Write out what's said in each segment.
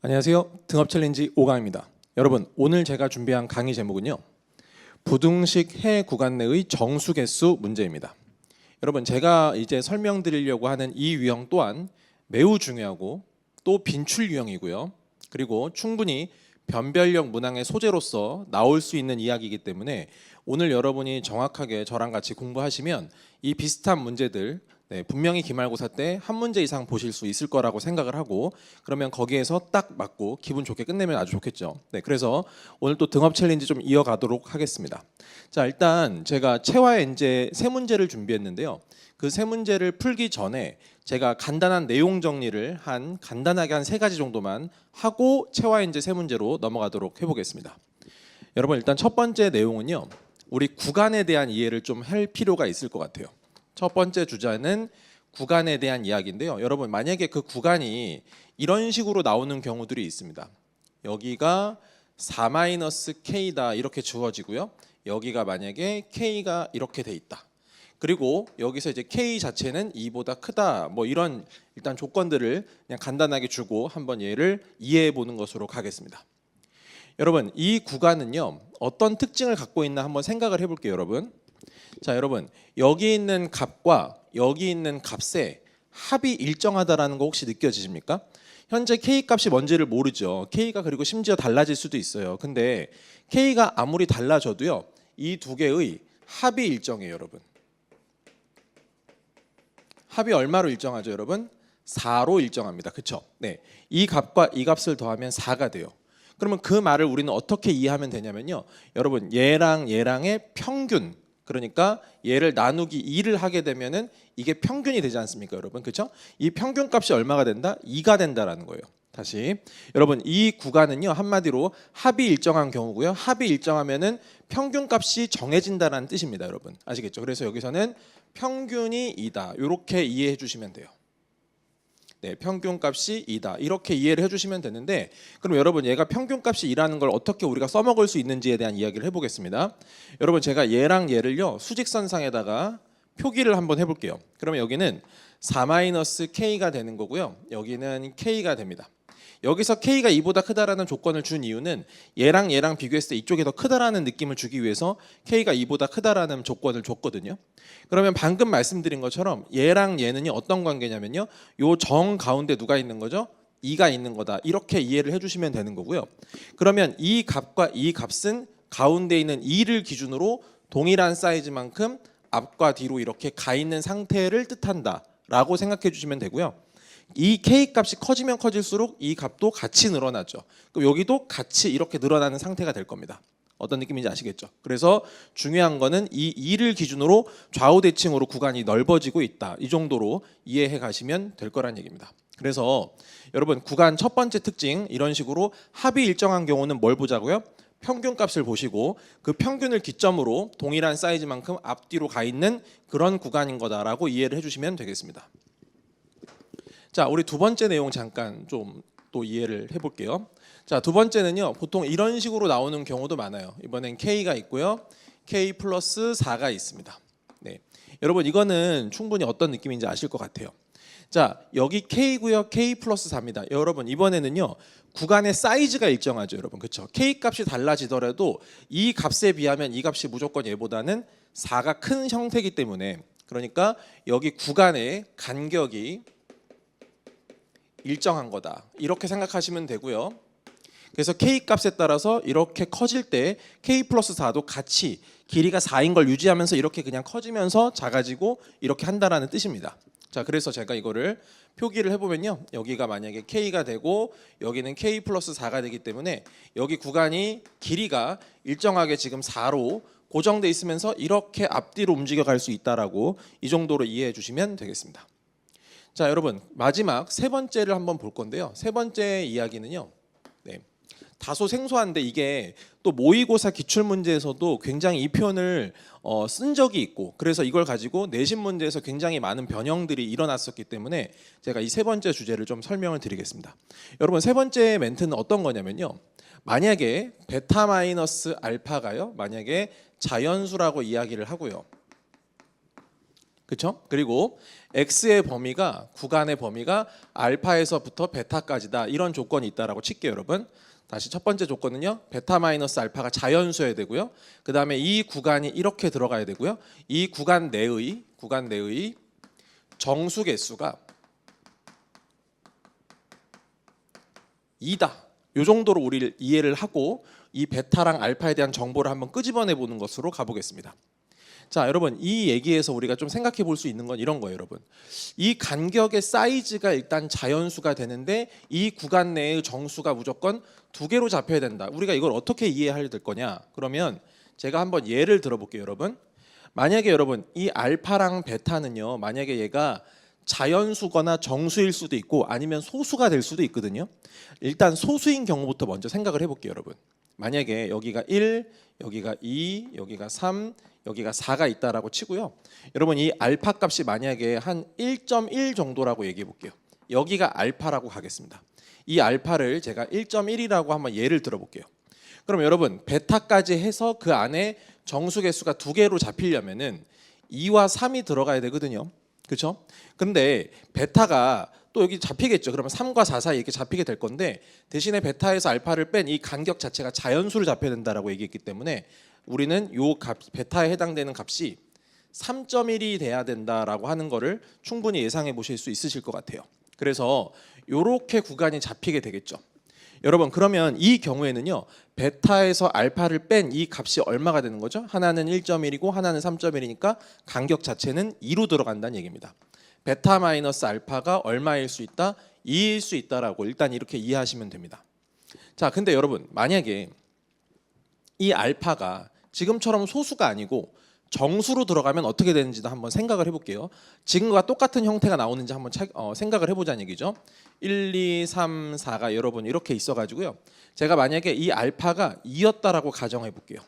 안녕하세요. 등업 챌린지 5강입니다. 여러분, 오늘 제가 준비한 강의 제목은요. 부등식 해 구간 내의 정수 개수 문제입니다. 여러분, 제가 이제 설명드리려고 하는 이 유형 또한 매우 중요하고 또 빈출 유형이고요. 그리고 충분히 변별력 문항의 소재로서 나올 수 있는 이야기이기 때문에 오늘 여러분이 정확하게 저랑 같이 공부하시면 이 비슷한 문제들 분명히 기말고사 때 한 문제 이상 보실 수 있을 거라고 생각을 하고 그러면 거기에서 딱 맞고 기분 좋게 끝내면 아주 좋겠죠. 그래서 오늘 또 등업 챌린지 좀 이어가도록 하겠습니다. 자, 일단 제가 체와 엔제 세 문제를 준비했는데요. 그 세 문제를 풀기 전에 제가 간단한 내용 정리를 간단하게 한 세 가지 정도만 하고 체와 엔제 세 문제로 넘어가도록 해보겠습니다. 여러분, 일단 첫 번째 내용은요. 우리 구간에 대한 이해를 좀 할 필요가 있을 것 같아요. 첫 번째 주제는 구간에 대한 이야기인데요. 여러분, 만약에 그 구간이 이런 식으로 나오는 경우들이 있습니다. 여기가 4-K다 이렇게 주어지고요. 여기가 만약에 K가 이렇게 돼 있다. 그리고 여기서 이제 K 자체는 2보다 크다. 뭐 이런 일단 조건들을 그냥 간단하게 주고 한번 얘를 이해해 보는 것으로 가겠습니다. 여러분, 이 구간은요. 어떤 특징을 갖고 있나 한번 생각을 해 볼게요, 여러분. 자, 여러분, 여기 있는 값과 여기 있는 값의 합이 일정하다라는 거 혹시 느껴지십니까? 현재 K 값이 뭔지를 모르죠. K가 그리고 심지어 달라질 수도 있어요. 근데 K가 아무리 달라져도요. 이 두 개의 합이 일정해요, 여러분. 합이 얼마로 일정하죠, 여러분? 4로 일정합니다. 그렇죠? 네. 이 값과 이 값을 더하면 4가 돼요. 그러면 그 말을 우리는 어떻게 이해하면 되냐면요. 여러분, 얘랑 얘랑의 평균, 그러니까 얘를 나누기 2를 하게 되면은 이게 평균이 되지 않습니까, 여러분? 그렇죠? 이 평균 값이 얼마가 된다? 2가 된다라는 거예요. 다시 여러분, 이 구간은요 한마디로 합이 일정한 경우고요. 합이 일정하면은 평균 값이 정해진다라는 뜻입니다, 여러분. 아시겠죠? 그래서 여기서는 평균이 2다 이렇게 이해해 주시면 돼요. 네, 평균값이 2다 이렇게 이해를 해주시면 되는데, 그럼 여러분 얘가 평균값이 2라는 걸 어떻게 우리가 써먹을 수 있는지에 대한 이야기를 해보겠습니다. 여러분, 제가 얘랑 얘를요 수직선상에다가 표기를 한번 해볼게요. 그러면 여기는 4-K가 되는 거고요. 여기는 K가 됩니다. 여기서 K가 2보다 크다라는 조건을 준 이유는 얘랑 얘랑 비교했을 때 이쪽이 더 크다라는 느낌을 주기 위해서 K가 2보다 크다라는 조건을 줬거든요. 그러면 방금 말씀드린 것처럼 얘랑 얘는요 어떤 관계냐면요, 요 정 가운데 누가 있는 거죠? 2가 있는 거다 이렇게 이해를 해주시면 되는 거고요. 그러면 이 값과 이 값은 가운데 있는 2를 기준으로 동일한 사이즈만큼 앞과 뒤로 이렇게 가 있는 상태를 뜻한다 라고 생각해 주시면 되고요. 이 K 값이 커지면 커질수록 이 값도 같이 늘어나죠. 그럼 여기도 같이 이렇게 늘어나는 상태가 될 겁니다. 어떤 느낌인지 아시겠죠? 그래서 중요한 거는 이 2를 기준으로 좌우 대칭으로 구간이 넓어지고 있다. 이 정도로 이해해 가시면 될 거란 얘기입니다. 그래서 여러분, 구간 첫 번째 특징, 이런 식으로 합이 일정한 경우는 뭘 보자고요? 평균값을 보시고 그 평균을 기점으로 동일한 사이즈만큼 앞뒤로 가 있는 그런 구간인 거다라고 이해를 해주시면 되겠습니다. 자, 우리 두 번째 내용 잠깐 좀 또 이해를 해볼게요. 자, 두 번째는요, 보통 이런 식으로 나오는 경우도 많아요. 이번엔 K가 있고요, K 플러스 4가 있습니다. 네, 여러분 이거는 충분히 어떤 느낌인지 아실 것 같아요. 자, 여기 K고요, K 플러스 4입니다. 여러분, 이번에는요 구간의 사이즈가 일정하죠, 여러분. 그렇죠? K 값이 달라지더라도 이 값에 비하면 이 값이 무조건 얘보다는 4가 큰 형태이기 때문에, 그러니까 여기 구간의 간격이 일정한 거다 이렇게 생각하시면 되고요. 그래서 K 값에 따라서 이렇게 커질 때 K 플러스 4도 같이 길이가 4인 걸 유지하면서 이렇게 그냥 커지면서 작아지고 이렇게 한다라는 뜻입니다. 자, 그래서 제가 이거를 표기를 해보면요, 여기가 만약에 K가 되고 여기는 K 플러스 4가 되기 때문에 여기 구간이 길이가 일정하게 지금 4로 고정돼 있으면서 이렇게 앞뒤로 움직여 갈 수 있다라고 이 정도로 이해해 주시면 되겠습니다. 자, 여러분, 마지막 세 번째를 한번 볼 건데요. 세 번째 이야기는요, 다소 생소한데 이게 또 모의고사 기출문제에서도 굉장히 이 표현을 쓴 적이 있고, 그래서 이걸 가지고 내신 문제에서 굉장히 많은 변형들이 일어났었기 때문에 제가 이 세 번째 주제를 좀 설명을 드리겠습니다. 여러분, 세 번째 멘트는 어떤 거냐면요, 만약에 베타 마이너스 알파가요 만약에 자연수라고 이야기를 하고요, 그렇죠? 그리고 x의 범위가 구간의 범위가 알파에서부터 베타까지다. 이런 조건이 있다라고 칠게요, 여러분. 다시 첫 번째 조건은요. 베타 마이너스 알파가 자연수여야 되고요. 그다음에 이 구간이 이렇게 들어가야 되고요. 이 구간 내의 정수 개수가 2다. 요 정도로 우리를 이해를 하고 이 베타랑 알파에 대한 정보를 한번 끄집어내 보는 것으로 가보겠습니다. 자, 여러분 이 얘기에서 우리가 좀 생각해 볼 수 있는 건 이런 거예요, 여러분. 이 간격의 사이즈가 일단 자연수가 되는데 이 구간 내의 정수가 무조건 2개로 잡혀야 된다. 우리가 이걸 어떻게 이해해야 될 거냐? 그러면 제가 한번 예를 들어볼게요, 여러분. 만약에 여러분 이 알파랑 베타는요, 만약에 얘가 자연수거나 정수일 수도 있고 아니면 소수가 될 수도 있거든요. 일단 소수인 경우부터 먼저 생각을 해볼게요, 여러분. 만약에 여기가 1, 여기가 2, 여기가 3, 여기가 4가 있다라고 치고요. 여러분 이 알파 값이 만약에 한 1.1 정도라고 얘기해 볼게요. 여기가 알파라고 가겠습니다. 이 알파를 제가 1.1이라고 한번 예를 들어 볼게요. 그럼 여러분 베타까지 해서 그 안에 정수 개수가 2개로 잡히려면은 2와 3이 들어가야 되거든요. 그렇죠? 근데 베타가 또 여기 잡히겠죠. 그러면 3과 4 사이 이렇게 잡히게 될 건데 대신에 베타에서 알파를 뺀 이 간격 자체가 자연수로 잡혀야 된다라고 얘기했기 때문에 우리는 요 값 베타에 해당되는 값이 3.1이 돼야 된다라고 하는 거를 충분히 예상해 보실 수 있으실 것 같아요. 그래서 요렇게 구간이 잡히게 되겠죠. 여러분 그러면 이 경우에는요. 베타에서 알파를 뺀 이 값이 얼마가 되는 거죠? 하나는 1.1이고 하나는 3.1이니까 간격 자체는 2로 들어간다는 얘기입니다. 베타 마이너스 알파가 얼마일 수 있다? 2일 수 있다라고 일단 이렇게 이해하시면 됩니다. 자, 근데 여러분 만약에 이 알파가 지금처럼 소수가 아니고 정수로 들어가면 어떻게 되는지도 한번 생각을 해볼게요. 지금과 똑같은 형태가 나오는지 한번 생각을 해보자는 얘기죠. 1, 2, 3, 4가 여러분 이렇게 있어가지고요. 제가 만약에 이 알파가 2였다라고 가정해 볼게요.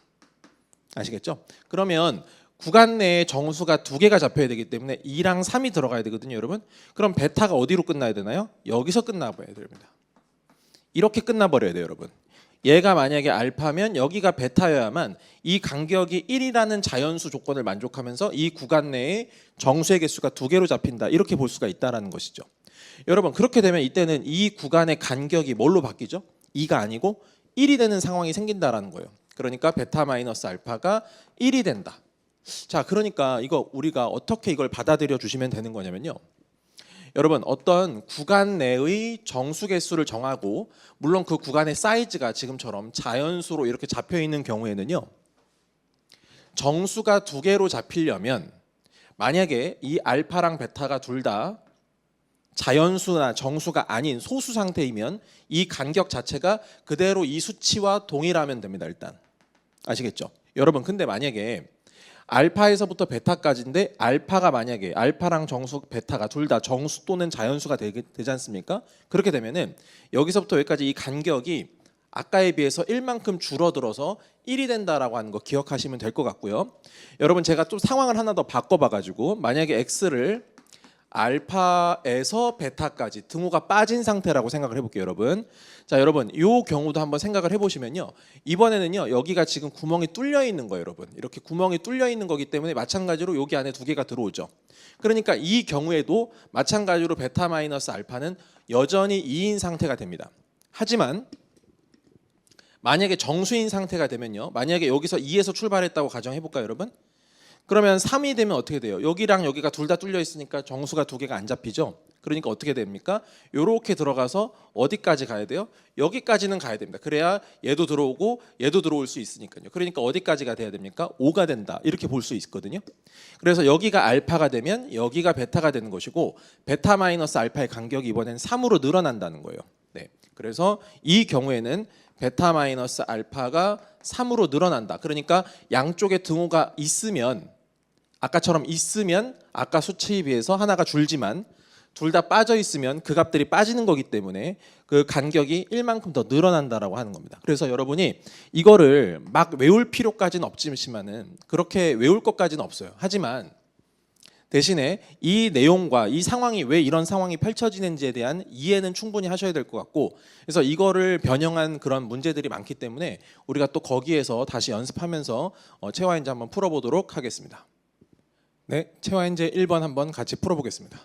아시겠죠? 그러면 구간 내에 정수가 2개가 잡혀야 되기 때문에 2랑 3이 들어가야 되거든요, 여러분. 그럼 베타가 어디로 끝나야 되나요? 여기서 끝나버려야 됩니다. 이렇게 끝나버려야 돼요, 여러분. 얘가 만약에 알파면 여기가 베타여야만 이 간격이 1이라는 자연수 조건을 만족하면서 이 구간 내에 정수의 개수가 2개로 잡힌다. 이렇게 볼 수가 있다라는 것이죠. 여러분 그렇게 되면 이때는 이 구간의 간격이 뭘로 바뀌죠? 2가 아니고 1이 되는 상황이 생긴다라는 거예요. 그러니까 베타 마이너스 알파가 1이 된다. 자, 그러니까 이거 우리가 어떻게 이걸 받아들여 주시면 되는 거냐면요. 여러분 어떤 구간 내의 정수 개수를 정하고 물론 그 구간의 사이즈가 지금처럼 자연수로 이렇게 잡혀 있는 경우에는요. 정수가 2개로 잡히려면 만약에 이 알파랑 베타가 둘 다 자연수나 정수가 아닌 소수 상태이면 이 간격 자체가 그대로 이 수치와 동일하면 됩니다. 일단 아시겠죠? 여러분 근데 만약에 알파에서부터 베타까지인데 알파가 만약에 알파랑 정수 베타가 둘 다 정수 또는 자연수가 되지 않습니까? 그렇게 되면은 여기서부터 여기까지 이 간격이 아까에 비해서 1만큼 줄어들어서 1이 된다라고 하는 거 기억하시면 될 것 같고요. 여러분 제가 좀 상황을 하나 더 바꿔봐가지고 만약에 x를 알파에서 베타까지 등호가 빠진 상태라고 생각을 해볼게요, 여러분. 자, 여러분 이 경우도 한번 생각을 해보시면요. 이번에는요 여기가 지금 구멍이 뚫려 있는 거예요, 여러분. 이렇게 구멍이 뚫려 있는 거기 때문에 마찬가지로 여기 안에 2개가 들어오죠. 그러니까 이 경우에도 마찬가지로 베타 마이너스 알파는 여전히 2인 상태가 됩니다. 하지만 만약에 정수인 상태가 되면요. 만약에 여기서 2에서 출발했다고 가정해볼까요, 여러분? 그러면 3이 되면 어떻게 돼요? 여기랑 여기가 둘 다 뚫려 있으니까 정수가 2개가 안 잡히죠. 그러니까 어떻게 됩니까? 이렇게 들어가서 어디까지 가야 돼요? 여기까지는 가야 됩니다. 그래야 얘도 들어오고 얘도 들어올 수 있으니까요. 그러니까 어디까지가 돼야 됩니까? 5가 된다. 이렇게 볼 수 있거든요. 그래서 여기가 알파가 되면 여기가 베타가 되는 것이고 베타 마이너스 알파의 간격이 이번엔 3으로 늘어난다는 거예요. 네. 그래서 이 경우에는 베타 마이너스 알파가 3으로 늘어난다. 그러니까 양쪽에 등호가 있으면 아까처럼 있으면 아까 수치에 비해서 하나가 줄지만 둘 다 빠져 있으면 그 값들이 빠지는 거기 때문에 그 간격이 1만큼 더 늘어난다라고 하는 겁니다. 그래서 여러분이 이거를 막 외울 필요까지는 없지만은 그렇게 외울 것까지는 없어요. 하지만 대신에 이 내용과 이 상황이 왜 이런 상황이 펼쳐지는지에 대한 이해는 충분히 하셔야 될 것 같고 그래서 이거를 변형한 그런 문제들이 많기 때문에 우리가 또 거기에서 다시 연습하면서 체화인지 한번 풀어보도록 하겠습니다. 네, 체화인제 1번 한번 같이 풀어보겠습니다.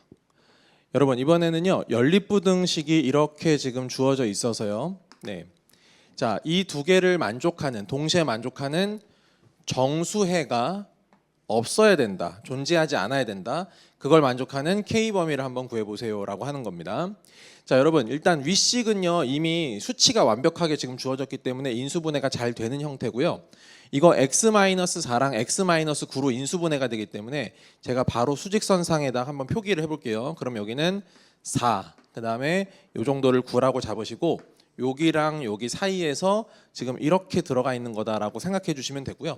여러분 이번에는요 연립부등식이 이렇게 지금 주어져 있어서요. 네, 자, 이 두 개를 만족하는 동시에 만족하는 정수해가 없어야 된다, 존재하지 않아야 된다. 그걸 만족하는 K 범위를 한번 구해보세요라고 하는 겁니다. 자, 여러분 일단 위식은요 이미 수치가 완벽하게 지금 주어졌기 때문에 인수분해가 잘 되는 형태고요. 이거 x-4랑 x-9로 인수분해가 되기 때문에 제가 바로 수직선상에다 한번 표기를 해볼게요. 그럼 여기는 4, 그 다음에 요 정도를 9라고 잡으시고 여기랑 여기 사이에서 지금 이렇게 들어가 있는 거다라고 생각해 주시면 되고요.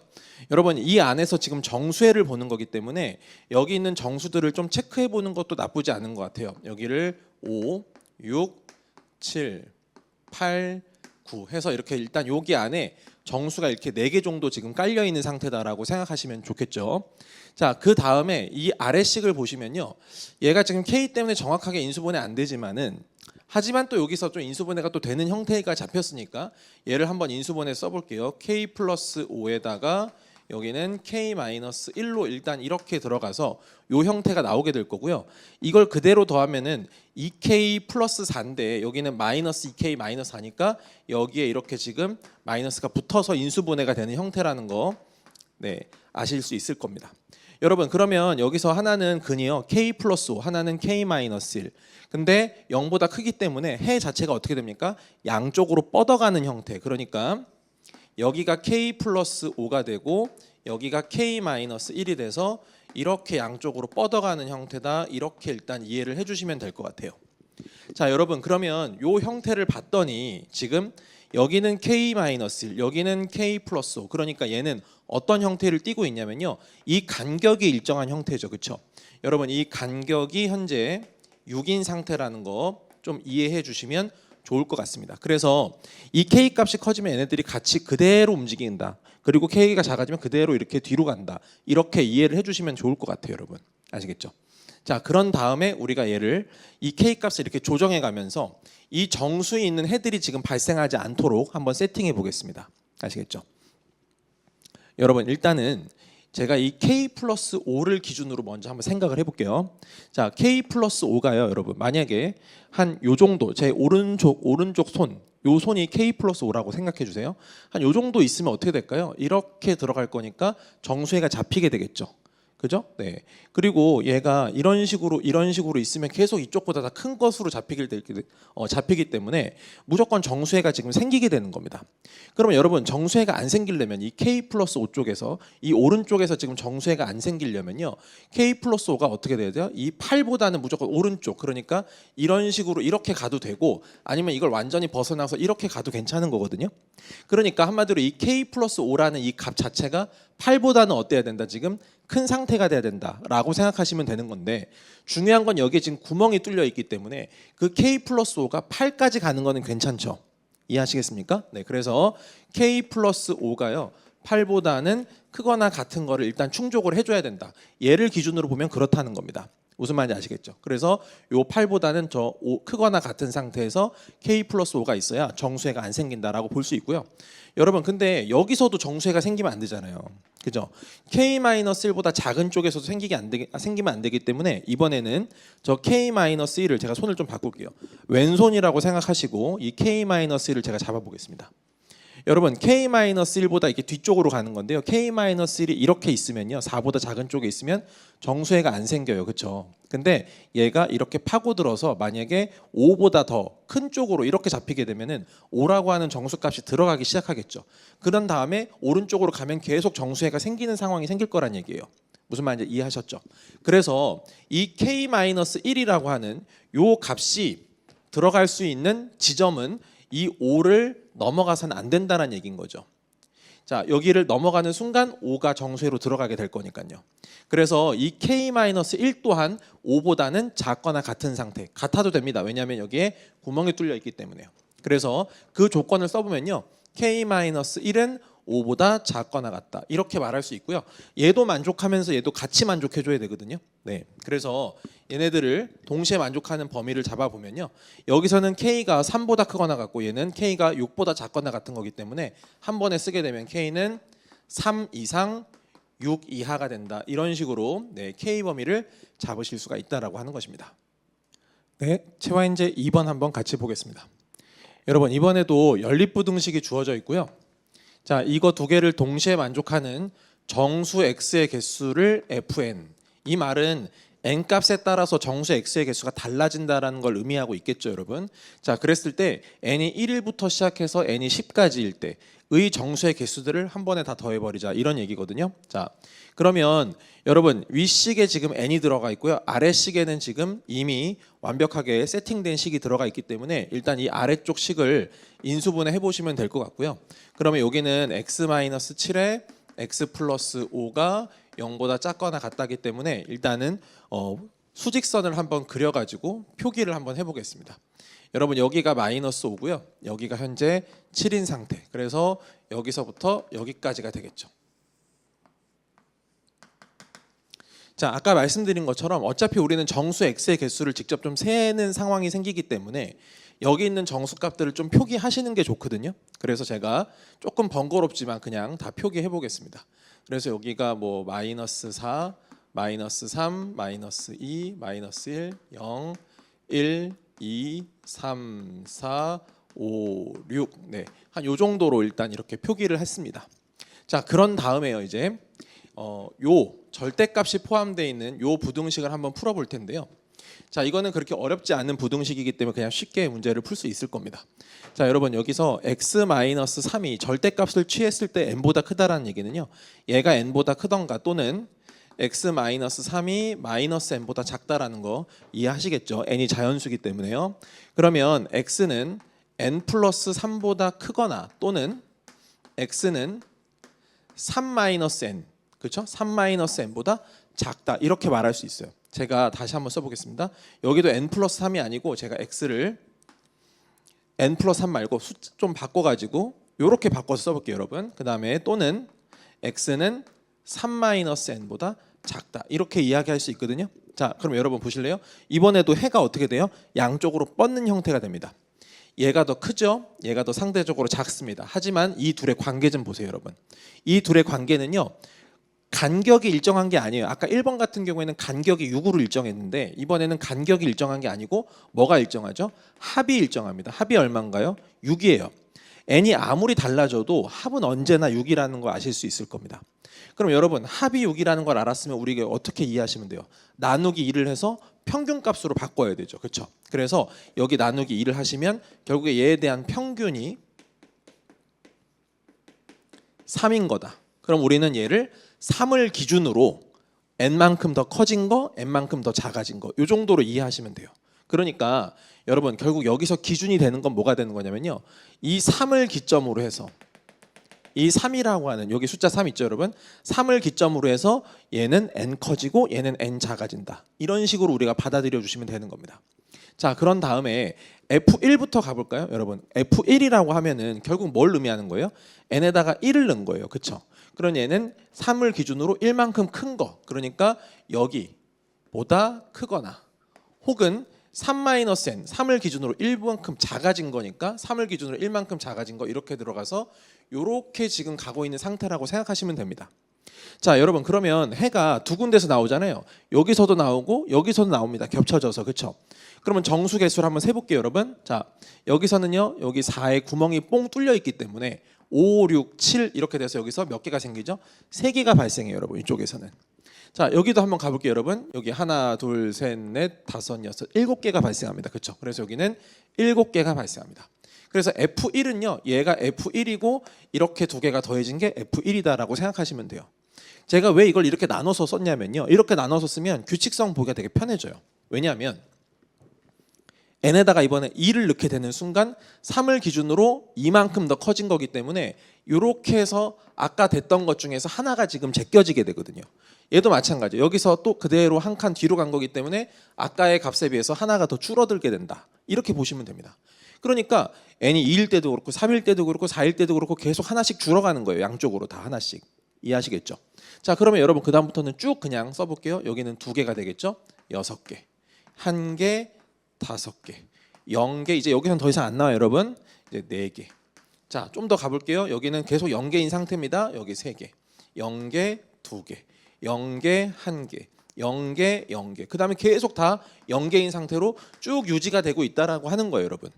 여러분 이 안에서 지금 정수해를 보는 거기 때문에 여기 있는 정수들을 좀 체크해 보는 것도 나쁘지 않은 것 같아요. 여기를 5, 6, 7, 8, 9 해서 이렇게 일단 여기 안에 정수가 이렇게 4개 정도 지금 깔려 있는 상태다라고 생각하시면 좋겠죠. 자, 그 다음에 이 아래식을 보시면요, 얘가 지금 K 때문에 정확하게 인수분해 안 되지만은 하지만 또 여기서 좀 인수분해가 또 되는 형태가 잡혔으니까 얘를 한번 인수분해 써볼게요. K 플러스 5에다가 여기는 K-1로 일단 이렇게 들어가서 요 형태가 나오게 될 거고요. 이걸 그대로 더하면은 2K 플러스 4인데 여기는 마이너스 2K 마이너스 4니까 여기에 이렇게 지금 마이너스가 붙어서 인수분해가 되는 형태라는 거, 네, 아실 수 있을 겁니다. 여러분 그러면 여기서 하나는 근이요 K 플러스 5, 하나는 K 마이너스 1. 근데 0보다 크기 때문에 해 자체가 어떻게 됩니까? 양쪽으로 뻗어가는 형태. 그러니까 여기가 K 플러스 5가 되고 여기가 K 마이너스 1이 돼서 이렇게 양쪽으로 뻗어가는 형태다. 이렇게 일단 이해를 해주시면 될 것 같아요. 자, 여러분 그러면 요 형태를 봤더니 지금 여기는 K 마이너스 1, 여기는 K 플러스 5. 그러니까 얘는 어떤 형태를 띠고 있냐면요, 이 간격이 일정한 형태죠, 그렇죠? 여러분 이 간격이 현재 6인 상태라는 거 좀 이해해 주시면 좋을 것 같습니다. 그래서 이 K 값이 커지면 얘네들이 같이 그대로 움직인다. 그리고 K가 작아지면 그대로 이렇게 뒤로 간다. 이렇게 이해를 해주시면 좋을 것 같아요, 여러분. 아시겠죠? 자, 그런 다음에 우리가 얘를 이 K 값을 이렇게 조정해 가면서 이 정수에 있는 해들이 지금 발생하지 않도록 한번 세팅해 보겠습니다. 아시겠죠? 여러분 일단은 제가 이 K 플러스 5를 기준으로 먼저 한번 생각을 해볼게요. 자, K 플러스 5가요, 여러분. 만약에 한 요 정도, 제 오른쪽 손, 요 손이 K 플러스 5라고 생각해 주세요. 한 요 정도 있으면 어떻게 될까요? 이렇게 들어갈 거니까 정수해가 잡히게 되겠죠. 그죠? 네. 그리고 얘가 이런 식으로 있으면 계속 이쪽보다 다 큰 것으로 잡히기 때문에 무조건 정수해가 지금 생기게 되는 겁니다. 그러면 여러분 정수해가 안 생기려면 이 K 플러스 5 쪽에서 이 오른쪽에서 지금 정수해가 안 생기려면요, K 플러스 5가 어떻게 돼야 돼요? 이 8보다는 무조건 오른쪽, 그러니까 이런 식으로 이렇게 가도 되고 아니면 이걸 완전히 벗어나서 이렇게 가도 괜찮은 거거든요. 그러니까 한마디로 이 K 플러스 5라는 이 값 자체가 8보다는 어때야 된다? 지금 큰 상태가 돼야 된다라고 생각하시면 되는 건데, 중요한 건 여기에 지금 구멍이 뚫려 있기 때문에 그 K 플러스 5가 8까지 가는 거는 괜찮죠. 이해하시겠습니까? 네, 그래서 K 플러스 5가요 8보다는 크거나 같은 거를 일단 충족을 해줘야 된다. 얘를 기준으로 보면 그렇다는 겁니다. 무슨 말인지 아시겠죠? 그래서 요 8보다는 저 5 크거나 같은 상태에서 K 플러스 5가 있어야 정수해가 안 생긴다라고 볼 수 있고요. 여러분 근데 여기서도 정수해가 생기면 안 되잖아요. 그죠? K-1보다 작은 쪽에서도 생기면 안 되기 때문에 이번에는 저 K-1을 제가 손을 좀 바꿀게요. 왼손이라고 생각하시고 이 K-1을 제가 잡아보겠습니다. 여러분 K-1보다 이렇게 뒤쪽으로 가는 건데요. K-1이 이렇게 있으면요, 4보다 작은 쪽에 있으면 정수해가 안 생겨요. 그렇죠? 근데 얘가 이렇게 파고들어서 만약에 5보다 더 큰 쪽으로 이렇게 잡히게 되면은 5라고 하는 정수값이 들어가기 시작하겠죠. 그런 다음에 오른쪽으로 가면 계속 정수해가 생기는 상황이 생길 거란 얘기예요. 무슨 말인지 이해하셨죠? 그래서 이 K-1이라고 하는 요 값이 들어갈 수 있는 지점은 이 5를 넘어가서는 안 된다는 얘기인 거죠. 자, 여기를 넘어가는 순간 5가 정수해로 들어가게 될 거니까요. 그래서 이 K-1 또한 5보다는 작거나 같은 상태, 같아도 됩니다. 왜냐하면 여기에 구멍이 뚫려 있기 때문에요. 그래서 그 조건을 써보면요, K-1은 5보다 작거나 같다, 이렇게 말할 수 있고요. 얘도 만족하면서 얘도 같이 만족해줘야 되거든요. 네, 그래서 얘네들을 동시에 만족하는 범위를 잡아보면요, 여기서는 K가 3보다 크거나 같고 얘는 K가 6보다 작거나 같은 거기 때문에 한 번에 쓰게 되면 K는 3 이상 6 이하가 된다. 이런 식으로 K 범위를 잡으실 수가 있다라고 하는 것입니다. 네, 체화인제 2번 한번 같이 보겠습니다. 여러분 이번에도 연립부등식이 주어져 있고요. 자, 이거 두 개를 동시에 만족하는 정수 x의 개수를 fn. 이 말은 n 값에 따라서 정수 x의 개수가 달라진다라는 걸 의미하고 있겠죠, 여러분. 자, 그랬을 때 n이 1부터 시작해서 n이 10까지일 때의 정수의 개수들을 한 번에 다 더해버리자 이런 얘기거든요. 자, 그러면 여러분 윗식에 지금 n이 들어가 있고요. 아래식에는 지금 이미 완벽하게 세팅된 식이 들어가 있기 때문에 일단 이 아래쪽 식을 인수분해 해보시면 될 것 같고요. 그러면 여기는 x-7에 x 플러스 5가 0보다 작거나 같다기 때문에 일단은 수직선을 한번 그려가지고 표기를 한번 해보겠습니다. 여러분 여기가 마이너스 5고요. 여기가 현재 7인 상태. 그래서 여기서부터 여기까지가 되겠죠. 자, 아까 말씀드린 것처럼 어차피 우리는 정수 x의 개수를 직접 좀 세는 상황이 생기기 때문에 여기 있는 정수 값들을 좀 표기하시는 게 좋거든요. 그래서 제가 조금 번거롭지만 그냥 다 표기해 보겠습니다. 그래서 여기가 뭐 마이너스 4, 마이너스 3, 마이너스 2, 마이너스 1, 0, 1, 2, 3, 4, 5, 6. 네, 한 요 정도로 일단 이렇게 표기를 했습니다. 자, 그런 다음에요 이제 요 절대값이 포함되어 있는 요 부등식을 한번 풀어볼 텐데요. 자, 이거는 그렇게 어렵지 않은 부등식이기 때문에 그냥 쉽게 문제를 풀 수 있을 겁니다. 자, 여러분 여기서 x-3이 절대값을 취했을 때 n보다 크다라는 얘기는요. 얘가 n보다 크던가 또는 x-3이 마이너스 n보다 작다라는 거 이해하시겠죠? n이 자연수기 때문에요. 그러면 x는 n 플러스 3보다 크거나 또는 x는 3-n, 그렇죠? 3-n보다 작다 이렇게 말할 수 있어요. 제가 다시 한번 써보겠습니다. 여기도 n 플러스 3이 아니고 제가 x를 n 플러스 3 말고 숫자 좀 바꿔가지고 이렇게 바꿔서 써볼게요, 여러분. 그 다음에 또는 x는 3-n보다 작다 이렇게 이야기할 수 있거든요. 자, 그럼 여러분 보실래요? 이번에도 해가 어떻게 돼요? 양쪽으로 뻗는 형태가 됩니다. 얘가 더 크죠? 얘가 더 상대적으로 작습니다. 하지만 이 둘의 관계 좀 보세요, 여러분. 이 둘의 관계는요. 간격이 일정한 게 아니에요. 아까 1번 같은 경우에는 간격이 6으로 일정했는데 이번에는 간격이 일정한 게 아니고 뭐가 일정하죠? 합이 일정합니다. 합이 얼마인가요? 6이에요. n이 아무리 달라져도 합은 언제나 6이라는 거 아실 수 있을 겁니다. 그럼 여러분 합이 6이라는 걸 알았으면 우리가 어떻게 이해하시면 돼요? 나누기 2를 해서 평균값으로 바꿔야 되죠. 그렇죠? 그래서 여기 나누기 2를 하시면 결국에 얘에 대한 평균이 3인 거다. 그럼 우리는 얘를 3을 기준으로 n만큼 더 커진 거, n만큼 더 작아진 거 이 정도로 이해하시면 돼요. 그러니까 여러분 결국 여기서 기준이 되는 건 뭐가 되는 거냐면요. 이 3을 기점으로 해서 이 3이라고 하는 여기 숫자 3 있죠, 여러분? 3을 기점으로 해서 얘는 n 커지고 얘는 n 작아진다. 이런 식으로 우리가 받아들여 주시면 되는 겁니다. 자, 그런 다음에 F1부터 가볼까요, 여러분? F1이라고 하면은 결국 뭘 의미하는 거예요? n에다가 1을 넣은 거예요, 그렇죠? 그런 얘는 3을 기준으로 1만큼 큰 거, 그러니까 여기보다 크거나 혹은 3-n, 3을 기준으로 1만큼 작아진 거니까 3을 기준으로 1만큼 작아진 거 이렇게 들어가서 이렇게 지금 가고 있는 상태라고 생각하시면 됩니다. 자, 여러분 그러면 해가 두 군데서 나오잖아요. 여기서도 나오고 여기서도 나옵니다. 겹쳐져서, 그렇죠? 그러면 정수 개수를 한번 세볼게요, 여러분. 자, 여기서는요, 여기 4에 구멍이 뽕 뚫려 있기 때문에 5, 6, 7 이렇게 돼서 여기서 몇 개가 생기죠? 3개가 발생해요, 여러분. 이쪽에서는. 자, 여기도 한번 가볼게요, 여러분. 여기 하나, 둘, 셋, 넷, 다섯, 여섯, 7개가 발생합니다. 그렇죠? 그래서 여기는 7개가 발생합니다. 그래서 F1은요, 얘가 F1이고 이렇게 두 개가 더해진 게 F1이다라고 생각하시면 돼요. 제가 왜 이걸 이렇게 나눠서 썼냐면요, 이렇게 나눠서 쓰면 규칙성 보기가 되게 편해져요. 왜냐하면 n에다가 이번에 2를 넣게 되는 순간 3을 기준으로 이만큼 더 커진 거기 때문에 이렇게 해서 아까 됐던 것 중에서 하나가 지금 제껴지게 되거든요. 얘도 마찬가지예요. 여기서 또 그대로 한 칸 뒤로 간 거기 때문에 아까의 값에 비해서 하나가 더 줄어들게 된다. 이렇게 보시면 됩니다. 그러니까 n이 2일 때도 그렇고 3일 때도 그렇고 4일 때도 그렇고 계속 하나씩 줄어가는 거예요. 양쪽으로 다 하나씩. 이해하시겠죠? 자, 그러면 여러분 그 다음부터는 쭉 그냥 써볼게요. 여기는 2개가 되겠죠? 6개, 1개, 5개, 0개. 이제 여기서는 더 이상 안 나와요, 여러분. 이제 4개. 자, 좀 더 가볼게요. 여기는 계속 0개인 상태입니다. 여기 3개, 0개, 2개, 0개, 1개, 0개, 0개. 그 다음에 계속 다 0개인 상태로 쭉 유지가 되고 있다라고 하는 거예요, 여러분.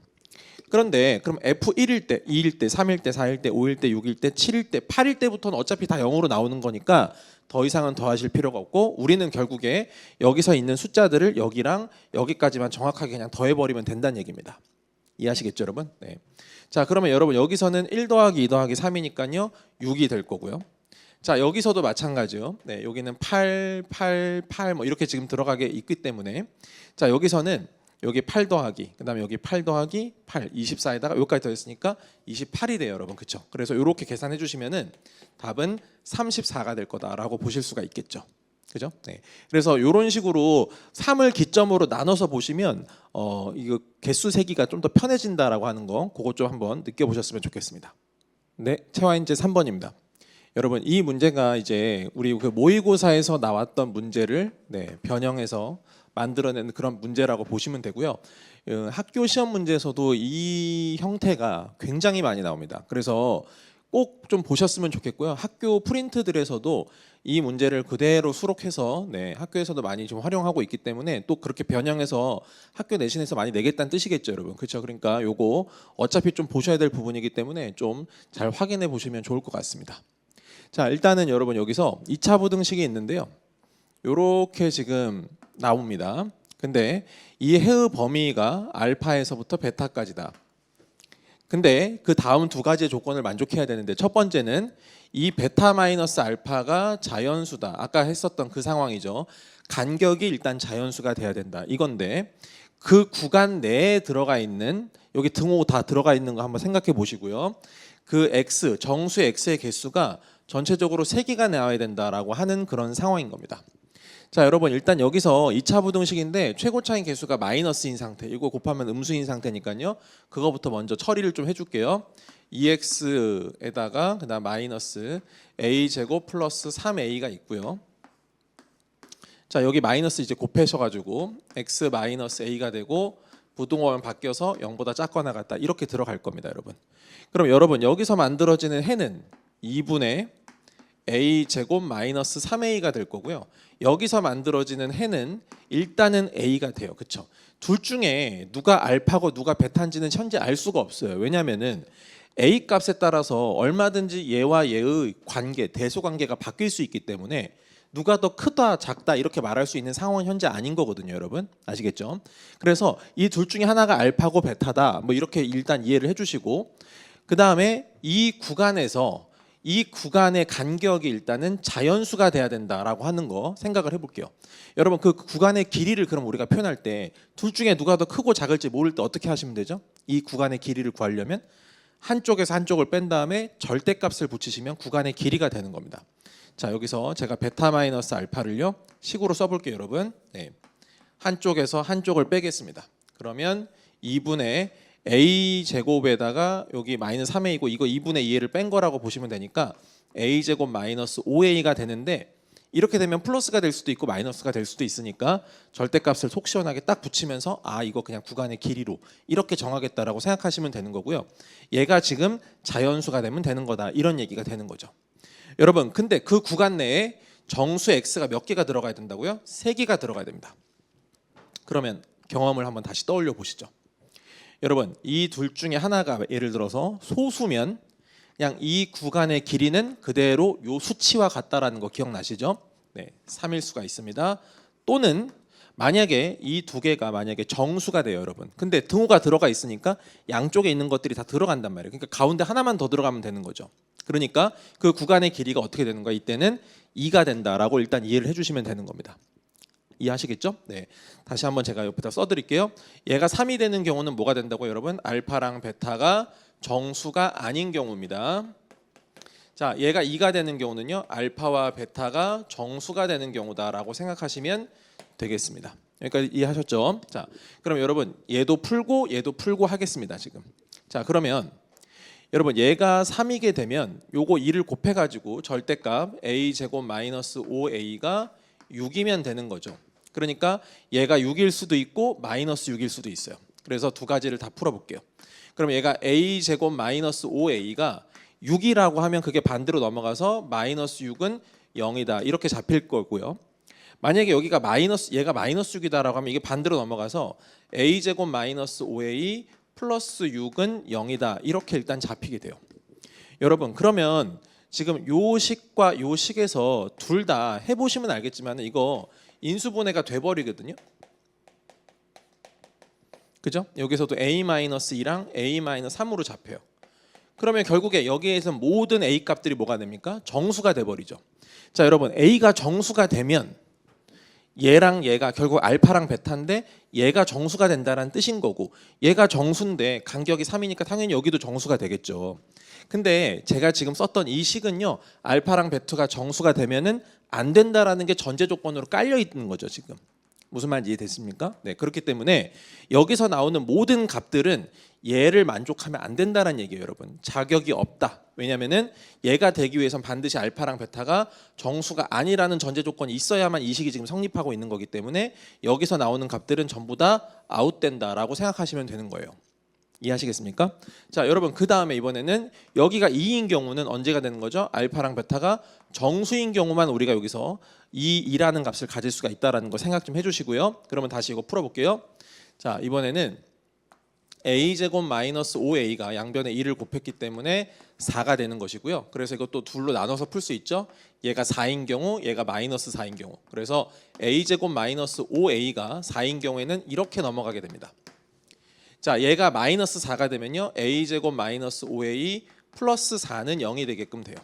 그런데 그럼 F1일 때, 2일 때, 3일 때, 4일 때, 5일 때, 6일 때, 7일 때, 8일 때부터는 어차피 다 0으로 나오는 거니까 더 이상은 더하실 필요가 없고 우리는 결국에 여기서 있는 숫자들을 여기랑 여기까지만 정확하게 그냥 더해버리면 된다는 얘기입니다. 이해하시겠죠, 여러분? 네. 자, 그러면 여러분 여기서는 1 더하기 2 더하기 3이니까요 6이 될 거고요. 자, 여기서도 마찬가지요. 네, 여기는 8, 8, 8 뭐 이렇게 지금 들어가게 있기 때문에 자, 여기서는 여기 8 더하기 그다음에 여기 8 더하기 8 24에다가 여기까지 더했으니까 28이 돼요, 여러분. 그렇죠? 그래서 이렇게 계산해 주시면은 답은 34가 될 거다라고 보실 수가 있겠죠. 그죠? 네. 그래서 이런 식으로 3을 기점으로 나눠서 보시면 이거 개수 세기가 좀 더 편해진다라고 하는 거 그거 좀 한번 느껴보셨으면 좋겠습니다. 네, 체화인제 3번입니다. 여러분 이 문제가 이제 우리 그 모의고사에서 나왔던 문제를 변형해서 만들어낸 그런 문제라고 보시면 되고요. 학교 시험 문제에서도 이 형태가 굉장히 많이 나옵니다. 그래서 꼭 좀 보셨으면 좋겠고요. 학교 프린트들에서도 이 문제를 그대로 수록해서 학교에서도 많이 좀 활용하고 있기 때문에 또 그렇게 변형해서 학교 내신에서 많이 내겠다는 뜻이겠죠, 여러분. 그렇죠? 그러니까 요거 어차피 좀 보셔야 될 부분이기 때문에 좀 잘 확인해 보시면 좋을 것 같습니다. 자, 일단은 여러분 여기서 2차 부등식이 있는데요. 요렇게 지금 나옵니다. 근데 이 해의 범위가 알파에서부터 베타까지다. 근데 그 다음 두 가지의 조건을 만족해야 되는데 첫 번째는 이 베타 마이너스 알파가 자연수다. 아까 했었던 그 상황이죠. 간격이 일단 자연수가 돼야 된다. 이건데 그 구간 내에 들어가 있는 여기 등호 다 들어가 있는 거 한번 생각해 보시고요. 그 x 정수 x의 개수가 전체적으로 3개가 나와야 된다라고 하는 그런 상황인 겁니다. 자, 여러분 일단 여기서 2차 부등식인데 최고차인 개수가 마이너스인 상태, 이거 곱하면 음수인 상태니까요. 그거부터 먼저 처리를 좀 해줄게요. 2x에다가 그다음 마이너스 a 제곱 플러스 3a가 있고요. 자, 여기 마이너스 이제 곱하셔가지고 x 마이너스 a가 되고 부등호만 바뀌어서 0보다 작거나 같다 이렇게 들어갈 겁니다, 여러분. 그럼 여러분 여기서 만들어지는 해는 2분의 a 제곱 마이너스 3a가 될 거고요. 여기서 만들어지는 해는 일단은 a가 돼요. 그렇죠? 둘 중에 누가 알파고 누가 베타인지는 현재 알 수가 없어요. 왜냐면은 a 값에 따라서 얼마든지 얘와 얘의 관계, 대소 관계가 바뀔 수 있기 때문에 누가 더 크다 작다 이렇게 말할 수 있는 상황은 현재 아닌 거거든요, 여러분. 아시겠죠? 그래서 이 둘 중에 하나가 알파고 베타다 뭐 이렇게 일단 이해를 해주시고 그 다음에 이 구간에서 이 구간의 간격이 일단은 자연수가 돼야 된다라고 하는 거 생각을 해볼게요. 여러분 그 구간의 길이를 그럼 우리가 표현할 때 둘 중에 누가 더 크고 작을지 모를 때 어떻게 하시면 되죠? 이 구간의 길이를 구하려면 한쪽에서 한쪽을 뺀 다음에 절대값을 붙이시면 구간의 길이가 되는 겁니다. 자, 여기서 제가 베타 마이너스 알파를요 식으로 써볼게요, 여러분. 한쪽에서 한쪽을 빼겠습니다. 그러면 2분의 a 제곱에다가 여기 마이너스 3a고 이거 2분의 2a를 뺀 거라고 보시면 되니까 a 제곱 마이너스 5a가 되는데 이렇게 되면 플러스가 될 수도 있고 마이너스가 될 수도 있으니까 절대값을 속 시원하게 딱 붙이면서 아 이거 그냥 구간의 길이로 이렇게 정하겠다라고 생각하시면 되는 거고요. 얘가 지금 자연수가 되면 되는 거다 이런 얘기가 되는 거죠. 여러분 근데 그 구간 내에 정수 x가 몇 개가 들어가야 된다고요? 3개가 들어가야 됩니다. 그러면 경험을 한번 다시 떠올려 보시죠. 여러분 이 둘 중에 하나가 예를 들어서 소수면 그냥 이 구간의 길이는 그대로 요 수치와 같다라는 거 기억나시죠? 3일 수가 있습니다. 또는 만약에 이 두 개가 만약에 정수가 돼요, 여러분. 근데 등호가 들어가 있으니까 양쪽에 있는 것들이 다 들어간단 말이에요. 그러니까 가운데 하나만 더 들어가면 되는 거죠. 그러니까 그 구간의 길이가 어떻게 되는 거야? 이때는 2가 된다라고 일단 이해를 해주시면 되는 겁니다. 이해하시겠죠? 다시 한번 제가 옆에다 써드릴게요. 얘가 3이 되는 경우는 뭐가 된다고 여러분? 알파랑 베타가 정수가 아닌 경우입니다. 자, 얘가 2가 되는 경우는요. 알파와 베타가 정수가 되는 경우다라고 생각하시면 되겠습니다. 여기까지 이해하셨죠? 자, 그럼 여러분 얘도 풀고 하겠습니다. 지금. 자, 그러면 여러분 얘가 3이게 되면 요거 2를 곱해가지고 절대값 a 제곱 마이너스 5a가 6이면 되는 거죠. 그러니까 얘가 6일 수도 있고 마이너스 6일 수도 있어요. 그래서 두 가지를 다 풀어볼게요. 그럼 얘가 a 제곱 마이너스 5a가 6이라고 하면 그게 반대로 넘어가서 마이너스 6은 0이다 이렇게 잡힐 거고요. 만약에 여기가 마이너스 얘가 마이너스 6이다라고 하면 이게 반대로 넘어가서 a제곱 마이너스 5a 플러스 6은 0이다 이렇게 일단 잡히게 돼요. 여러분 그러면 지금 요 식과 요 식에서 둘 다 해보시면 알겠지만 이거 인수분해가 돼버리거든요. 그죠? 여기서도 a-2랑 a-3으로 잡혀요. 그러면 결국에 여기에서 모든 a 값들이 뭐가 됩니까? 정수가 돼버리죠. 자 여러분 a가 정수가 되면 얘랑 얘가 결국 알파랑 베타인데 얘가 정수가 된다는 뜻인 거고 얘가 정수인데 간격이 3이니까 당연히 여기도 정수가 되겠죠. 근데 제가 지금 썼던 이 식은요 알파랑 베타가 정수가 되면은 안 된다라는 게 전제 조건으로 깔려 있는 거죠 지금. 무슨 말인지 이해됐습니까? 네, 그렇기 때문에 여기서 나오는 모든 값들은 얘를 만족하면 안 된다는 얘기예요, 여러분. 자격이 없다. 왜냐면은 얘가 되기 위해선 반드시 알파랑 베타가 정수가 아니라는 전제 조건이 있어야만 이 식이 지금 성립하고 있는 거기 때문에 여기서 나오는 값들은 전부 다 아웃된다라고 생각하시면 되는 거예요. 이해하시겠습니까? 자, 여러분 그 다음에 이번에는 여기가 2인 경우는 언제가 되는 거죠? 알파랑 베타가 정수인 경우만 우리가 여기서 이 2라는 값을 가질 수가 있다라는 거 생각 좀 해주시고요. 그러면 다시 이거 풀어볼게요. 자, 이번에는 a제곱 마이너스 5a가 양변에 2를 곱했기 때문에 4가 되는 것이고요. 그래서 이것도 둘로 나눠서 풀 수 있죠. 얘가 4인 경우, 얘가 마이너스 4인 경우. 그래서 a제곱 마이너스 5a가 4인 경우에는 이렇게 넘어가게 됩니다. 자, 얘가 마이너스 4가 되면요 a제곱 마이너스 5a 플러스 4는 0이 되게끔 돼요.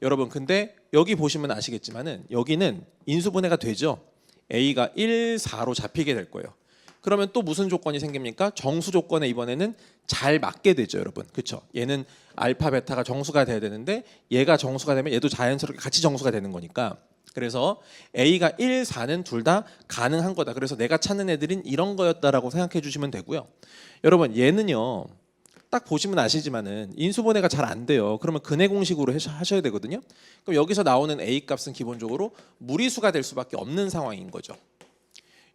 여러분 근데 여기 보시면 아시겠지만은 여기는 인수분해가 되죠. a가 1, 4로 잡히게 될 거예요. 그러면 또 무슨 조건이 생깁니까? 정수 조건에 이번에는 잘 맞게 되죠, 여러분. 그렇죠? 얘는 알파 베타가 정수가 돼야 되는데 얘가 정수가 되면 얘도 자연스럽게 같이 정수가 되는 거니까. 그래서 a가 1, 4는 둘 다 가능한 거다. 그래서 내가 찾는 애들은 이런 거였다라고 생각해 주시면 되고요. 여러분 얘는요. 딱 보시면 아시지만은 인수분해가 잘 안 돼요. 그러면 근해 공식으로 하셔야 되거든요. 그럼 여기서 나오는 a 값은 기본적으로 무리수가 될 수밖에 없는 상황인 거죠.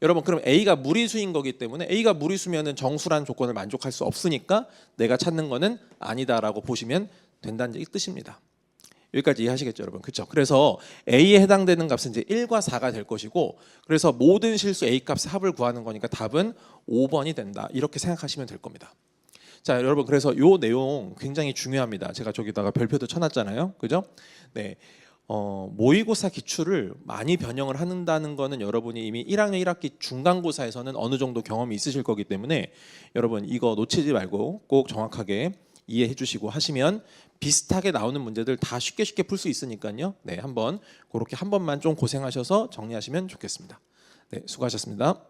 여러분 그럼 a가 무리수인 거기 때문에 a가 무리수면은 정수라는 조건을 만족할 수 없으니까 내가 찾는 거는 아니다라고 보시면 된다는 뜻입니다. 여기까지 이해하시겠죠, 여러분? 그렇죠? 그래서 a에 해당되는 값은 이제 1과 4가 될 것이고 그래서 모든 실수 a 값의 합을 구하는 거니까 답은 5번이 된다. 이렇게 생각하시면 될 겁니다. 자, 여러분 그래서 요 내용 굉장히 중요합니다. 제가 저기다가 별표도 쳐놨잖아요. 그죠? 네. 모의고사 기출을 많이 변형을 한다는 거는 여러분이 이미 1학년 1학기 중간고사에서는 어느 정도 경험이 있으실 거기 때문에 여러분 이거 놓치지 말고 꼭 정확하게 이해해 주시고 하시면 비슷하게 나오는 문제들 다 쉽게 풀 수 있으니까요. 네, 한번 그렇게 한 번만 좀 고생하셔서 정리하시면 좋겠습니다. 네, 수고하셨습니다.